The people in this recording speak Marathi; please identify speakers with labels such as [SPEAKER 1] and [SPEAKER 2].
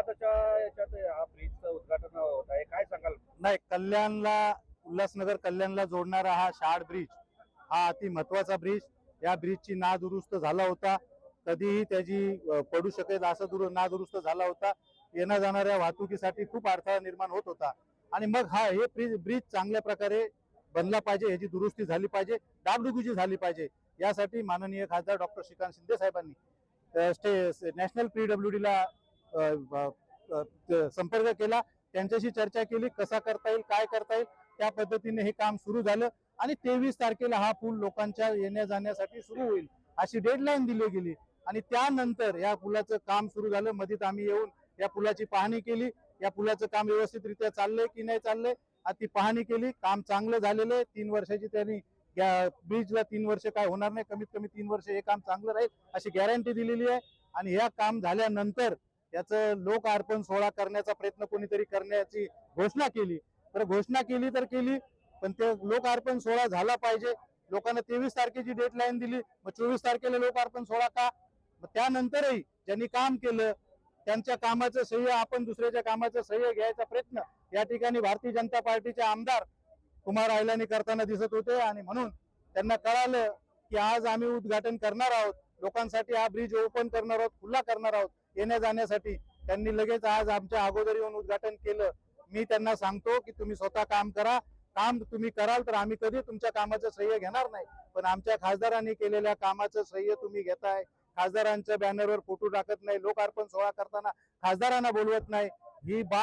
[SPEAKER 1] महत्वाच्या याच्यात हा ब्रिजचं उद्घाटन होत आहे, काय सांगाल?
[SPEAKER 2] नाही, कल्याणला उल्हासनगर कल्याणला जोडणारा हा शार्ड ब्रिज हा अति महत्वाचा ब्रिज. या ब्रिजची नादुरुस्त झाला होता, कधीही त्याची पडू शकेल असा नादुरुस्त झाला होता. येण्या जाणाऱ्या वाहतुकीसाठी खूप अडथळा निर्माण होत होता आणि मग हे ब्रिज चांगल्या प्रकारे बनला पाहिजे, ह्याची दुरुस्ती झाली पाहिजे, डागडुगीची झाली पाहिजे. यासाठी माननीय खासदार डॉक्टर श्रीकांत शिंदे साहेबांनी नॅशनल PWD ला संपर्क केला, त्यांच्याशी चर्चा केली, कसा करता येईल, काय करता येईल, त्या पद्धतीने हे काम सुरू झालं आणि 23 तारखेला हा पूल लोकांच्या येण्या जाण्यासाठी सुरू होईल अशी डेडलाईन दिली गेली आणि त्यानंतर या पुलाचं काम सुरू झालं. मधीत आम्ही येऊन या पुलाची पाहणी केली, या पुलाचं काम व्यवस्थितरित्या चाललंय की नाही चाललंय ती पाहणी केली. काम चांगलं झालेलं आहे. 3 वर्षाची त्यांनी या ब्रिजला 3 वर्ष काय होणार नाही, कमीत कमी 3 वर्ष हे काम चांगलं राहील अशी गॅरंटी दिलेली आहे आणि या काम झाल्यानंतर याचं लोक अर्पण सोहळा करण्याचा प्रयत्न कोणीतरी करण्याची घोषणा केली. तर घोषणा केली तर केली, पण ते लोक अर्पण सोहळा झाला पाहिजे. लोकांना 23 तारखेची डेडलाईन दिली, मग 24 तारखेला लोक अर्पण सोहळा का? मग त्यानंतरही ज्यांनी काम केलं त्यांच्या कामाचं श्रेय आपण दुसऱ्याच्या कामाचं श्रेय घ्यायचा प्रयत्न या ठिकाणी भारतीय जनता पार्टीचे आमदार कुमार आयलानी करताना दिसत होते आणि म्हणून त्यांना कळालं की आज आम्ही उद्घाटन करणार आहोत, लोकांसाठी हा ब्रिज ओपन करणार आहोत, खुला करणार आहोत येण्या जाण्यासाठी. त्यांनी लगेच आज आमच्या अगोदर येऊन उद्घाटन केलं. मी त्यांना सांगतो की तुम्ही स्वतः काम करा, काम तुम्ही कराल तर आम्ही कधी तुमच्या कामाचं श्रेय घेणार नाही, पण आमच्या खासदारांनी केलेल्या कामाचं श्रेय तुम्ही घेताय. खासदारांच्या बॅनरवर फोटो टाकत नाही, लोक अर्पण सोहळा करताना खासदारांना बोलवत नाही, ही बाब